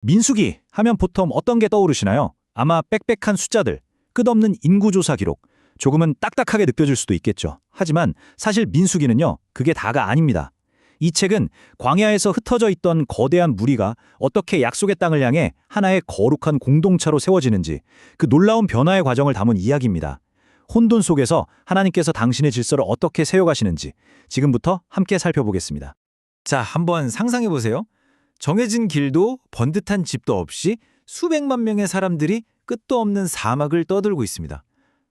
민수기 하면 보통 어떤 게 떠오르시나요? 아마 빽빽한 숫자들, 끝없는 인구조사 기록, 조금은 딱딱하게 느껴질 수도 있겠죠. 하지만 사실 민수기는요, 그게 다가 아닙니다. 이 책은 광야에서 흩어져 있던 거대한 무리가 어떻게 약속의 땅을 향해 하나의 거룩한 공동체로 세워지는지 그 놀라운 변화의 과정을 담은 이야기입니다. 혼돈 속에서 하나님께서 당신의 질서를 어떻게 세워가시는지 지금부터 함께 살펴보겠습니다. 자, 한번 상상해 보세요. 정해진 길도 번듯한 집도 없이 수백만 명의 사람들이 끝도 없는 사막을 떠들고 있습니다.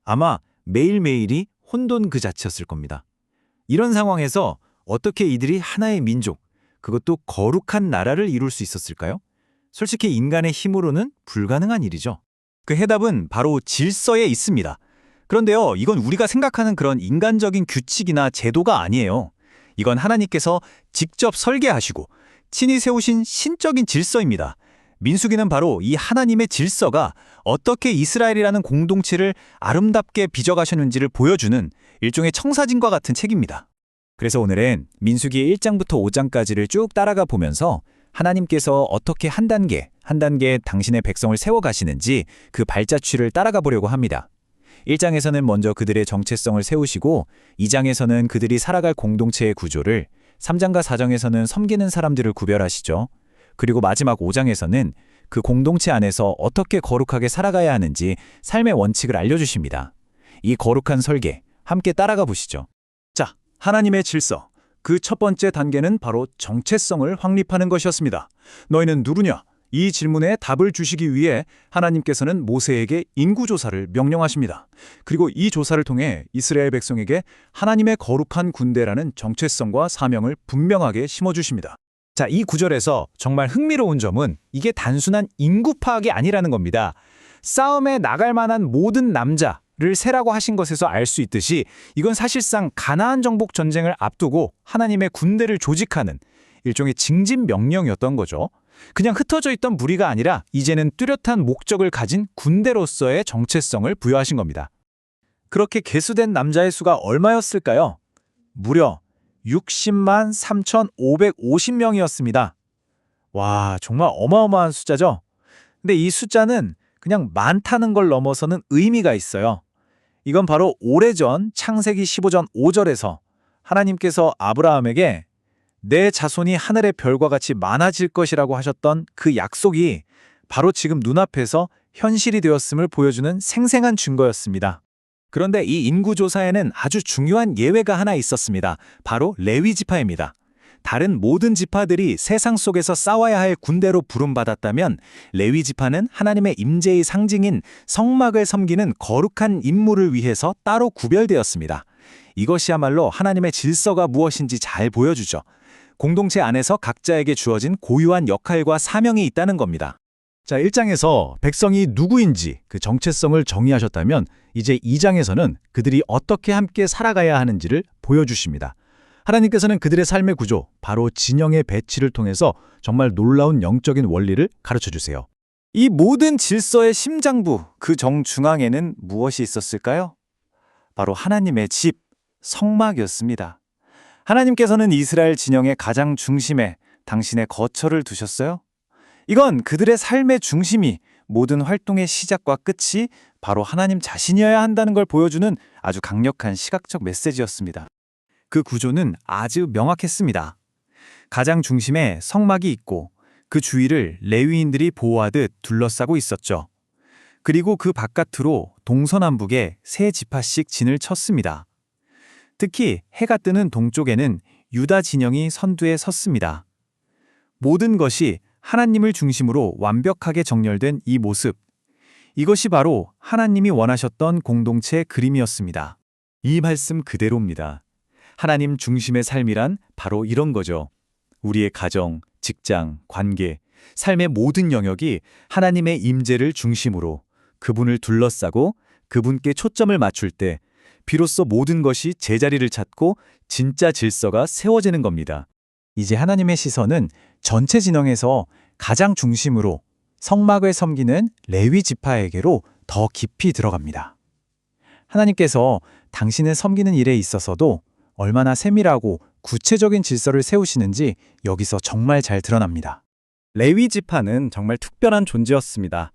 아마 매일매일이 혼돈 그 자체였을 겁니다. 이런 상황에서 어떻게 이들이 하나의 민족, 그것도 거룩한 나라를 이룰 수 있었을까요? 솔직히 인간의 힘으로는 불가능한 일이죠. 그 해답은 바로 질서에 있습니다. 그런데요, 이건 우리가 생각하는 그런 인간적인 규칙이나 제도가 아니에요. 이건 하나님께서 직접 설계하시고 친히 세우신 신적인 질서입니다. 민수기는 바로 이 하나님의 질서가 어떻게 이스라엘이라는 공동체를 아름답게 빚어가셨는지를 보여주는 일종의 청사진과 같은 책입니다. 그래서 오늘은 민수기 1장부터 5장까지를 쭉 따라가 보면서 하나님께서 어떻게 한 단계 한 단계 당신의 백성을 세워가시는지 그 발자취를 따라가 보려고 합니다. 1장에서는 먼저 그들의 정체성을 세우시고 2장에서는 그들이 살아갈 공동체의 구조를, 3장과 4장에서는 섬기는 사람들을 구별하시죠. 그리고 마지막 5장에서는 그 공동체 안에서 어떻게 거룩하게 살아가야 하는지 삶의 원칙을 알려주십니다. 이 거룩한 설계, 함께 따라가 보시죠. 자, 하나님의 질서. 그 첫 번째 단계는 바로 정체성을 확립하는 것이었습니다. 너희는 누구냐? 이 질문에 답을 주시기 위해 하나님께서는 모세에게 인구조사를 명령하십니다. 그리고 이 조사를 통해 이스라엘 백성에게 하나님의 거룩한 군대라는 정체성과 사명을 분명하게 심어주십니다. 자, 이 구절에서 정말 흥미로운 점은 이게 단순한 인구 파악이 아니라는 겁니다. 싸움에 나갈 만한 모든 남자를 세라고 하신 것에서 알 수 있듯이 이건 사실상 가나안 정복 전쟁을 앞두고 하나님의 군대를 조직하는 일종의 징집 명령이었던 거죠. 그냥 흩어져 있던 무리가 아니라 이제는 뚜렷한 목적을 가진 군대로서의 정체성을 부여하신 겁니다. 그렇게 계수된 남자의 수가 얼마였을까요? 무려 60만 3,550명이었습니다. 와, 정말 어마어마한 숫자죠? 근데 이 숫자는 그냥 많다는 걸 넘어서는 의미가 있어요. 이건 바로 오래전 창세기 15장 5절에서 하나님께서 아브라함에게 내 자손이 하늘의 별과 같이 많아질 것이라고 하셨던 그 약속이 바로 지금 눈앞에서 현실이 되었음을 보여주는 생생한 증거였습니다. 그런데 이 인구조사에는 아주 중요한 예외가 하나 있었습니다. 바로 레위 지파입니다. 다른 모든 지파들이 세상 속에서 싸워야 할 군대로 부름받았다면 레위 지파는 하나님의 임재의 상징인 성막을 섬기는 거룩한 임무를 위해서 따로 구별되었습니다. 이것이야말로 하나님의 질서가 무엇인지 잘 보여주죠. 공동체 안에서 각자에게 주어진 고유한 역할과 사명이 있다는 겁니다. 자, 1장에서 백성이 누구인지 그 정체성을 정의하셨다면 이제 2장에서는 그들이 어떻게 함께 살아가야 하는지를 보여주십니다. 하나님께서는 그들의 삶의 구조, 바로 진영의 배치를 통해서 정말 놀라운 영적인 원리를 가르쳐주세요. 이 모든 질서의 심장부, 그 정중앙에는 무엇이 있었을까요? 바로 하나님의 집, 성막이었습니다. 하나님께서는 이스라엘 진영의 가장 중심에 당신의 거처를 두셨어요. 이건 그들의 삶의 중심이, 모든 활동의 시작과 끝이 바로 하나님 자신이어야 한다는 걸 보여주는 아주 강력한 시각적 메시지였습니다. 그 구조는 아주 명확했습니다. 가장 중심에 성막이 있고 그 주위를 레위인들이 보호하듯 둘러싸고 있었죠. 그리고 그 바깥으로 동서남북에 세 지파씩 진을 쳤습니다. 특히 해가 뜨는 동쪽에는 유다 진영이 선두에 섰습니다. 모든 것이 하나님을 중심으로 완벽하게 정렬된 이 모습, 이것이 바로 하나님이 원하셨던 공동체의 그림이었습니다. 이 말씀 그대로입니다. 하나님 중심의 삶이란 바로 이런 거죠. 우리의 가정, 직장, 관계, 삶의 모든 영역이 하나님의 임재를 중심으로 그분을 둘러싸고 그분께 초점을 맞출 때 비로소 모든 것이 제자리를 찾고 진짜 질서가 세워지는 겁니다. 이제 하나님의 시선은 전체 진영에서 가장 중심으로 성막을 섬기는 레위 지파에게로 더 깊이 들어갑니다. 하나님께서 당신을 섬기는 일에 있어서도 얼마나 세밀하고 구체적인 질서를 세우시는지 여기서 정말 잘 드러납니다. 레위 지파는 정말 특별한 존재였습니다.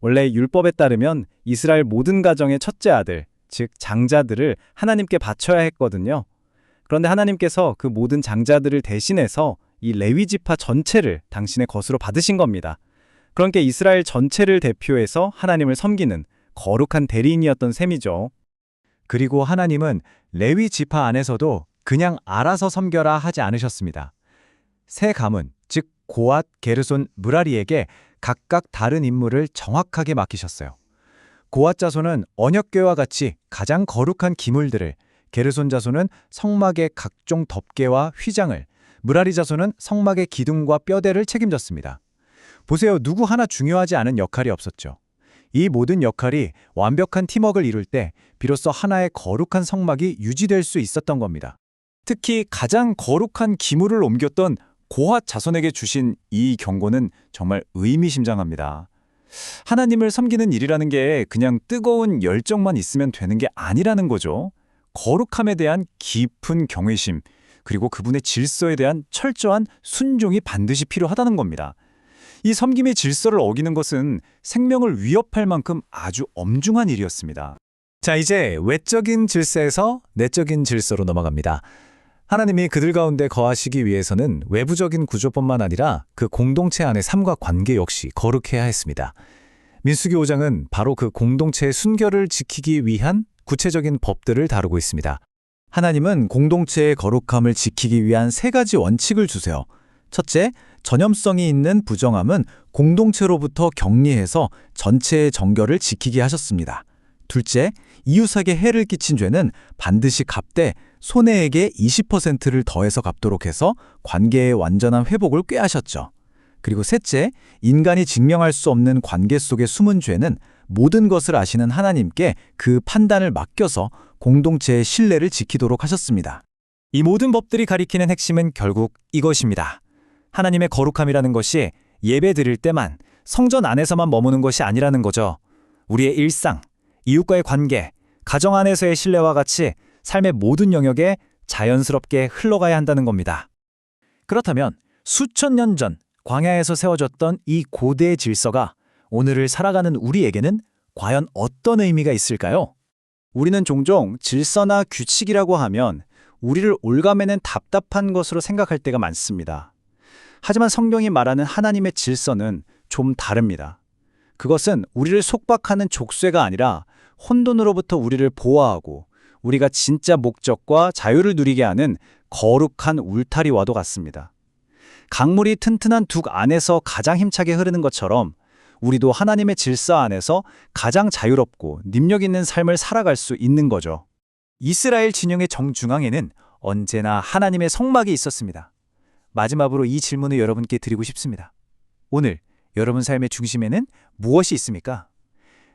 원래 율법에 따르면 이스라엘 모든 가정의 첫째 아들, 즉 장자들을 하나님께 바쳐야 했거든요. 그런데 하나님께서 그 모든 장자들을 대신해서 이 레위 지파 전체를 당신의 것으로 받으신 겁니다. 그러니까 이스라엘 전체를 대표해서 하나님을 섬기는 거룩한 대리인이었던 셈이죠. 그리고 하나님은 레위 지파 안에서도 그냥 알아서 섬겨라 하지 않으셨습니다. 세 가문, 즉 고앗, 게르손, 므라리에게 각각 다른 임무를 정확하게 맡기셨어요. 고앗 자손은 언약궤와 같이 가장 거룩한 기물들을, 게르손 자손은 성막의 각종 덮개와 휘장을, 므라리 자손은 성막의 기둥과 뼈대를 책임졌습니다. 보세요, 누구 하나 중요하지 않은 역할이 없었죠. 이 모든 역할이 완벽한 팀워크를 이룰 때 비로소 하나의 거룩한 성막이 유지될 수 있었던 겁니다. 특히 가장 거룩한 기물을 옮겼던 고앗 자손에게 주신 이 경고는 정말 의미심장합니다. 하나님을 섬기는 일이라는 게 그냥 뜨거운 열정만 있으면 되는 게 아니라는 거죠. 거룩함에 대한 깊은 경외심, 그리고 그분의 질서에 대한 철저한 순종이 반드시 필요하다는 겁니다. 이 섬김의 질서를 어기는 것은 생명을 위협할 만큼 아주 엄중한 일이었습니다. 자, 이제 외적인 질서에서 내적인 질서로 넘어갑니다. 하나님이 그들 가운데 거하시기 위해서는 외부적인 구조뿐만 아니라 그 공동체 안의 삶과 관계 역시 거룩해야 했습니다. 민수기 5장은 바로 그 공동체의 순결을 지키기 위한 구체적인 법들을 다루고 있습니다. 하나님은 공동체의 거룩함을 지키기 위한 세 가지 원칙을 주세요. 첫째, 전염성이 있는 부정함은 공동체로부터 격리해서 전체의 정결을 지키게 하셨습니다. 둘째, 이웃에게 해를 끼친 죄는 반드시 갚되 손해액의 20%를 더해서 갚도록 해서 관계의 완전한 회복을 꾀하셨죠. 그리고 셋째, 인간이 증명할 수 없는 관계 속의 숨은 죄는 모든 것을 아시는 하나님께 그 판단을 맡겨서 공동체의 신뢰를 지키도록 하셨습니다. 이 모든 법들이 가리키는 핵심은 결국 이것입니다. 하나님의 거룩함이라는 것이 예배 드릴 때만, 성전 안에서만 머무는 것이 아니라는 거죠. 우리의 일상, 이웃과의 관계, 가정 안에서의 신뢰와 같이 삶의 모든 영역에 자연스럽게 흘러가야 한다는 겁니다. 그렇다면 수천 년 전 광야에서 세워졌던 이 고대의 질서가 오늘을 살아가는 우리에게는 과연 어떤 의미가 있을까요? 우리는 종종 질서나 규칙이라고 하면 우리를 올가매는 답답한 것으로 생각할 때가 많습니다. 하지만 성경이 말하는 하나님의 질서는 좀 다릅니다. 그것은 우리를 속박하는 족쇄가 아니라 혼돈으로부터 우리를 보호하고 우리가 진짜 목적과 자유를 누리게 하는 거룩한 울타리와도 같습니다. 강물이 튼튼한 둑 안에서 가장 힘차게 흐르는 것처럼 우리도 하나님의 질서 안에서 가장 자유롭고 능력 있는 삶을 살아갈 수 있는 거죠. 이스라엘 진영의 정중앙에는 언제나 하나님의 성막이 있었습니다. 마지막으로 이 질문을 여러분께 드리고 싶습니다. 오늘 여러분 삶의 중심에는 무엇이 있습니까?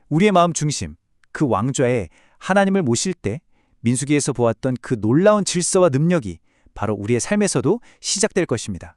우리의 마음 중심, 그 왕좌에 하나님을 모실 때 민수기에서 보았던 그 놀라운 질서와 능력이 바로 우리의 삶에서도 시작될 것입니다.